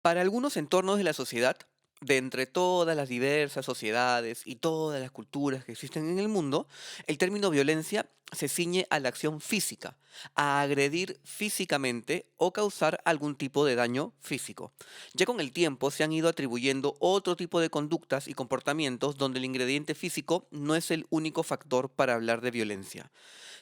Para algunos entornos de la sociedad, de entre todas las diversas sociedades y todas las culturas que existen en el mundo, el término violencia se ciñe a la acción física, a agredir físicamente o causar algún tipo de daño físico. Ya con el tiempo se han ido atribuyendo otro tipo de conductas y comportamientos donde el ingrediente físico no es el único factor para hablar de violencia.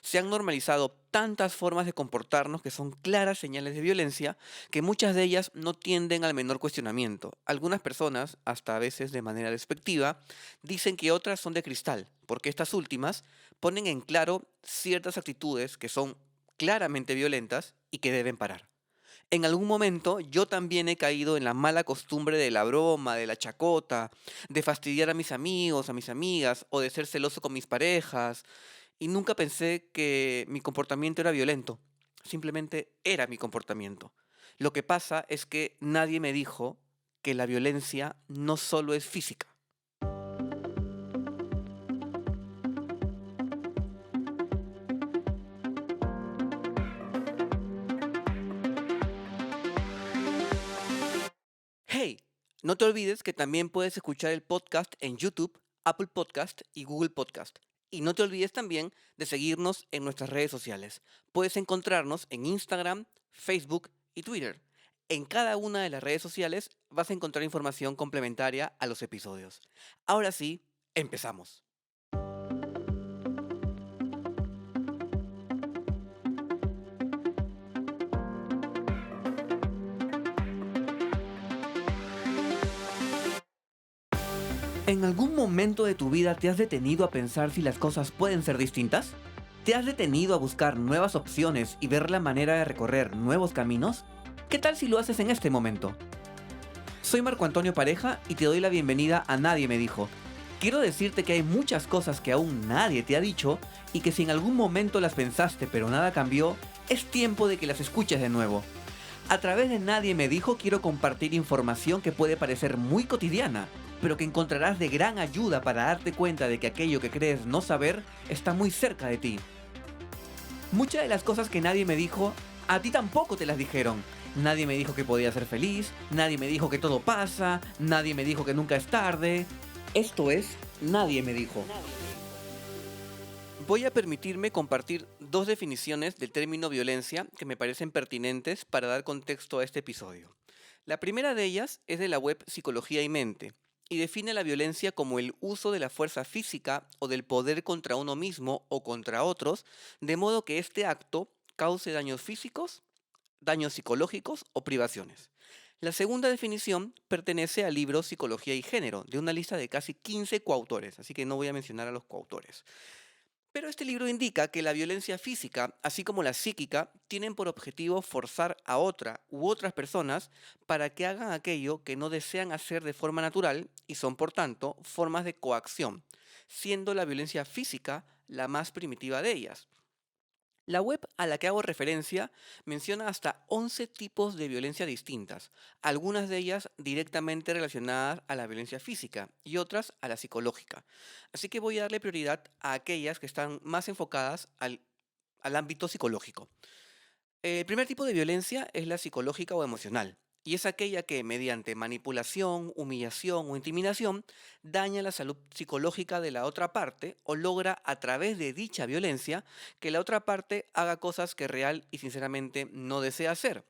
Se han normalizado tantas formas de comportarnos que son claras señales de violencia que muchas de ellas no tienden al menor cuestionamiento. Algunas personas, hasta a veces de manera despectiva, dicen que otras son de cristal, porque estas últimas ponen en claro ciertas actitudes que son claramente violentas y que deben parar. En algún momento yo también he caído en la mala costumbre de la broma, de la chacota, de fastidiar a mis amigos, a mis amigas, o de ser celoso con mis parejas, y nunca pensé que mi comportamiento era violento. Simplemente era mi comportamiento. Lo que pasa es que nadie me dijo que la violencia no solo es física. Hey, no te olvides que también puedes escuchar el podcast en YouTube, Apple Podcast y Google Podcast. Y no te olvides también de seguirnos en nuestras redes sociales. Puedes encontrarnos en Instagram, Facebook y Twitter. En cada una de las redes sociales vas a encontrar información complementaria a los episodios. Ahora sí, empezamos. ¿En algún momento de tu vida te has detenido a pensar si las cosas pueden ser distintas? ¿Te has detenido a buscar nuevas opciones y ver la manera de recorrer nuevos caminos? ¿Qué tal si lo haces en este momento? Soy Marco Antonio Pareja y te doy la bienvenida a Nadie me dijo. Quiero decirte que hay muchas cosas que aún nadie te ha dicho y que si en algún momento las pensaste pero nada cambió, es tiempo de que las escuches de nuevo. A través de Nadie me dijo quiero compartir información que puede parecer muy cotidiana, pero que encontrarás de gran ayuda para darte cuenta de que aquello que crees no saber está muy cerca de ti. Muchas de las cosas que nadie me dijo, a ti tampoco te las dijeron. Nadie me dijo que podía ser feliz, nadie me dijo que todo pasa, nadie me dijo que nunca es tarde. Esto es, nadie me dijo. Voy a permitirme compartir dos definiciones del término violencia que me parecen pertinentes para dar contexto a este episodio. La primera de ellas es de la web Psicología y Mente y define la violencia como el uso de la fuerza física o del poder contra uno mismo o contra otros, de modo que este acto cause daños físicos, daños psicológicos o privaciones. La segunda definición pertenece al libro Psicología y Género, de una lista de casi 15 coautores, así que no voy a mencionar a los coautores. Pero este libro indica que la violencia física, así como la psíquica, tienen por objetivo forzar a otra u otras personas para que hagan aquello que no desean hacer de forma natural y son, por tanto, formas de coacción, siendo la violencia física la más primitiva de ellas. La web a la que hago referencia menciona hasta 11 tipos de violencia distintas, algunas de ellas directamente relacionadas a la violencia física y otras a la psicológica. Así que voy a darle prioridad a aquellas que están más enfocadas al ámbito psicológico. El primer tipo de violencia es la psicológica o emocional, y es aquella que, mediante manipulación, humillación o intimidación, daña la salud psicológica de la otra parte o logra, a través de dicha violencia, que la otra parte haga cosas que real y sinceramente no desea hacer.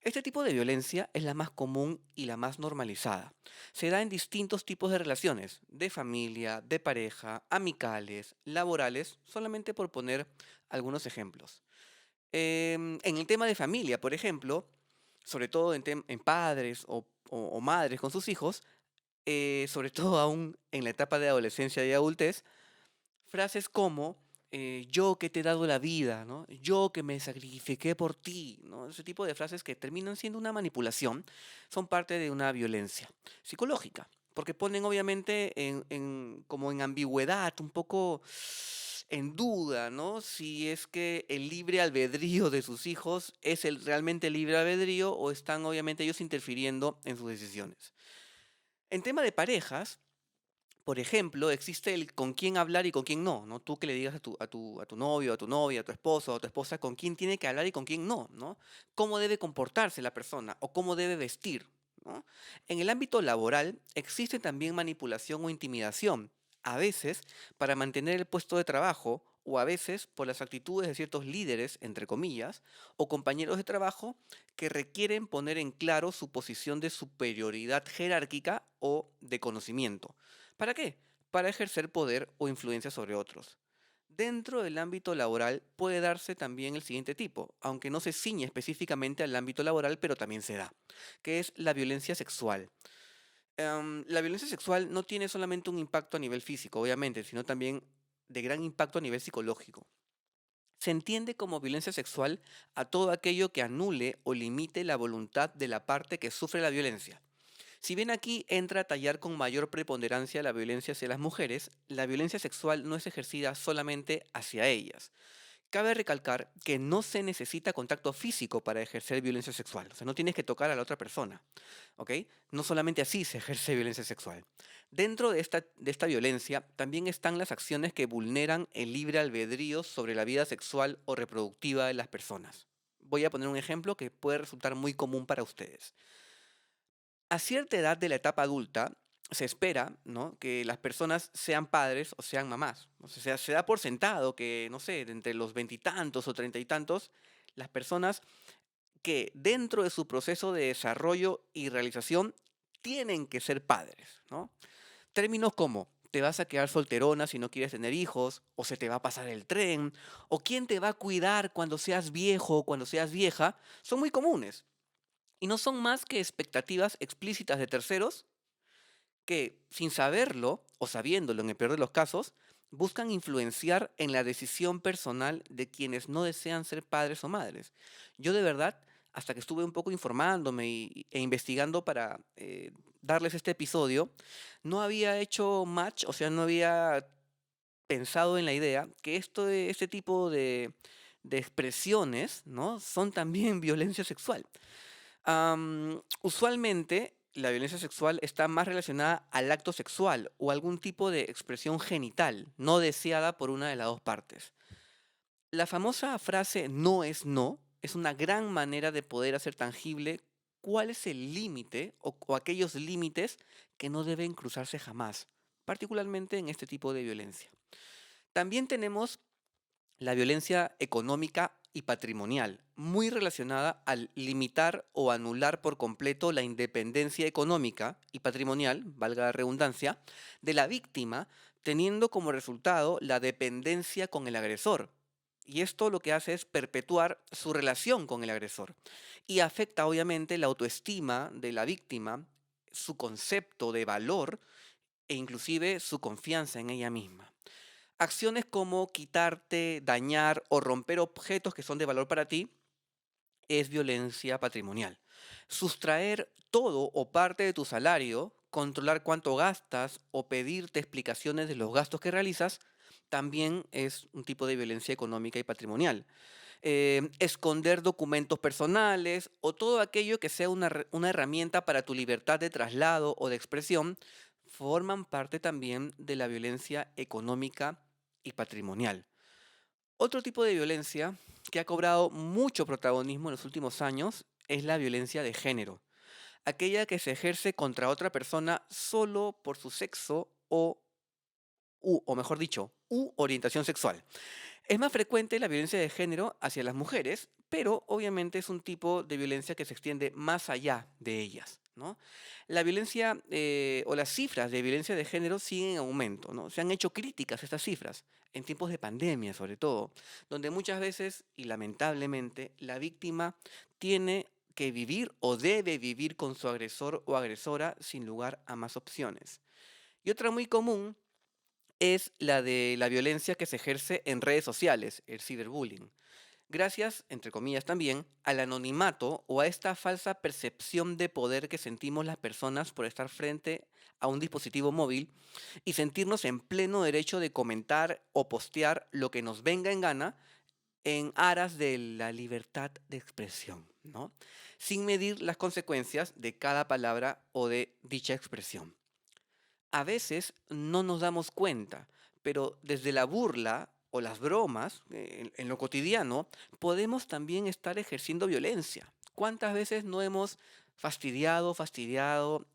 Este tipo de violencia es la más común y la más normalizada. Se da en distintos tipos de relaciones, de familia, de pareja, amicales, laborales, solamente por poner algunos ejemplos. En el tema de familia, por ejemplo, sobre todo en padres o madres con sus hijos, sobre todo aún en la etapa de adolescencia y adultez, frases como yo que te he dado la vida, ¿no? Yo que me sacrifiqué por ti, ¿no? Ese tipo de frases que terminan siendo una manipulación son parte de una violencia psicológica, porque ponen obviamente como en ambigüedad, un poco en duda, ¿no? Si es que el libre albedrío de sus hijos es el realmente libre albedrío o están obviamente ellos interfiriendo en sus decisiones. En tema de parejas, por ejemplo, existe el con quién hablar y con quién no, ¿no? Tú que le digas a tu novio, a tu novia, a tu esposo, a tu esposa, con quién tiene que hablar y con quién no, ¿no? Cómo debe comportarse la persona o cómo debe vestir. ¿no? En el ámbito laboral existe también manipulación o intimidación, a veces para mantener el puesto de trabajo o a veces por las actitudes de ciertos líderes, entre comillas, o compañeros de trabajo que requieren poner en claro su posición de superioridad jerárquica o de conocimiento. ¿Para qué? Para ejercer poder o influencia sobre otros. Dentro del ámbito laboral puede darse también el siguiente tipo, aunque no se ciñe específicamente al ámbito laboral, pero también se da, que es la violencia sexual. La violencia sexual no tiene solamente un impacto a nivel físico, obviamente, sino también de gran impacto a nivel psicológico. Se entiende como violencia sexual a todo aquello que anule o limite la voluntad de la parte que sufre la violencia. Si bien aquí entra a tallar con mayor preponderancia la violencia hacia las mujeres, la violencia sexual no es ejercida solamente hacia ellas. Cabe recalcar que no se necesita contacto físico para ejercer violencia sexual, o sea, no tienes que tocar a la otra persona, ¿ok? No solamente así se ejerce violencia sexual. Dentro de esta violencia también están las acciones que vulneran el libre albedrío sobre la vida sexual o reproductiva de las personas. Voy a poner un ejemplo que puede resultar muy común para ustedes. A cierta edad de la etapa adulta, se espera, ¿no?, que las personas sean padres o sean mamás. O sea, se da por sentado que, no sé, de entre los veintitantos o treinta y tantos, las personas que dentro de su proceso de desarrollo y realización tienen que ser padres, ¿no? Términos como te vas a quedar solterona si no quieres tener hijos, o se te va a pasar el tren, o quién te va a cuidar cuando seas viejo o cuando seas vieja, son muy comunes y no son más que expectativas explícitas de terceros que, sin saberlo o sabiéndolo en el peor de los casos, buscan influenciar en la decisión personal de quienes no desean ser padres o madres. Yo de verdad, hasta que estuve un poco informándome e investigando para darles este episodio, no había hecho match, o sea, no había pensado en la idea que este tipo de expresiones, ¿no?, son también violencia sexual. Usualmente, la violencia sexual está más relacionada al acto sexual o algún tipo de expresión genital no deseada por una de las dos partes. La famosa frase no es no es una gran manera de poder hacer tangible cuál es el límite o aquellos límites que no deben cruzarse jamás, particularmente en este tipo de violencia. También tenemos la violencia económica y patrimonial, muy relacionada al limitar o anular por completo la independencia económica y patrimonial, valga la redundancia, de la víctima, teniendo como resultado la dependencia con el agresor. Y esto lo que hace es perpetuar su relación con el agresor y afecta obviamente la autoestima de la víctima, su concepto de valor e inclusive su confianza en ella misma. Acciones como quitarte, dañar o romper objetos que son de valor para ti es violencia patrimonial. Sustraer todo o parte de tu salario, controlar cuánto gastas o pedirte explicaciones de los gastos que realizas, también es un tipo de violencia económica y patrimonial. Esconder documentos personales o todo aquello que sea una herramienta para tu libertad de traslado o de expresión, forman parte también de la violencia económica y patrimonial. Otro tipo de violencia que ha cobrado mucho protagonismo en los últimos años es la violencia de género, aquella que se ejerce contra otra persona solo por su sexo o mejor dicho, orientación sexual. Es más frecuente la violencia de género hacia las mujeres, pero obviamente es un tipo de violencia que se extiende más allá de ellas, ¿no? La violencia o las cifras de violencia de género siguen en aumento, ¿no? Se han hecho críticas a estas cifras, en tiempos de pandemia sobre todo, donde muchas veces, y lamentablemente, la víctima tiene que vivir o debe vivir con su agresor o agresora sin lugar a más opciones. Y otra muy común es la de la violencia que se ejerce en redes sociales, el ciberbullying. Gracias, entre comillas también, al anonimato o a esta falsa percepción de poder que sentimos las personas por estar frente a un dispositivo móvil y sentirnos en pleno derecho de comentar o postear lo que nos venga en gana en aras de la libertad de expresión, ¿no? Sin medir las consecuencias de cada palabra o de dicha expresión. A veces no nos damos cuenta, pero desde la burla o las bromas, en lo cotidiano, podemos también estar ejerciendo violencia. ¿Cuántas veces no hemos fastidiado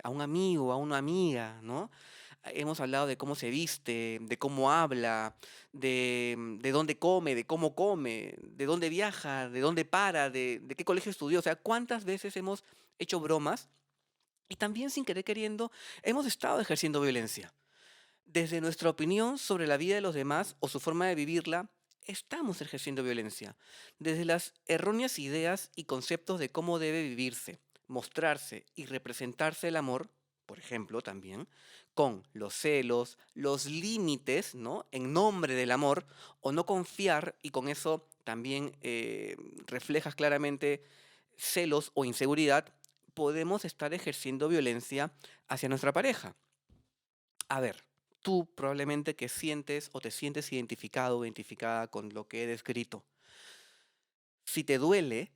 a un amigo, a una amiga, ¿no? Hemos hablado de cómo se viste, de cómo habla, de dónde come, de cómo come, de dónde viaja, de dónde para, de qué colegio estudió. O sea, cuántas veces hemos hecho bromas y también sin querer queriendo hemos estado ejerciendo violencia. Desde nuestra opinión sobre la vida de los demás o su forma de vivirla, estamos ejerciendo violencia. Desde las erróneas ideas y conceptos de cómo debe vivirse, mostrarse y representarse el amor, por ejemplo, también, con los celos, los límites, ¿no? En nombre del amor, o no confiar, y con eso también reflejas claramente celos o inseguridad, podemos estar ejerciendo violencia hacia nuestra pareja. A ver, tú probablemente que sientes o te sientes identificado o identificada con lo que he descrito. Si te duele,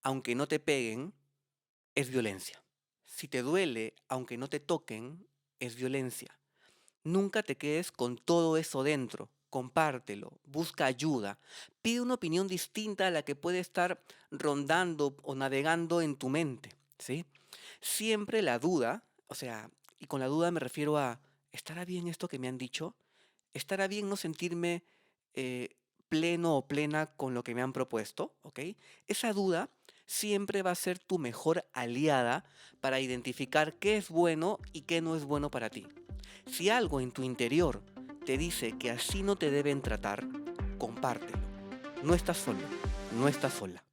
aunque no te peguen, es violencia. Si te duele, aunque no te toquen, es violencia. Nunca te quedes con todo eso dentro. Compártelo, busca ayuda, pide una opinión distinta a la que puede estar rondando o navegando en tu mente, ¿sí? Siempre la duda, o sea, y con la duda me refiero a, ¿estará bien esto que me han dicho? ¿Estará bien no sentirme eh, pleno o plena con lo que me han propuesto? ¿Ok? Esa duda siempre va a ser tu mejor aliada para identificar qué es bueno y qué no es bueno para ti. Si algo en tu interior te dice que así no te deben tratar, compártelo. No estás solo, no estás sola.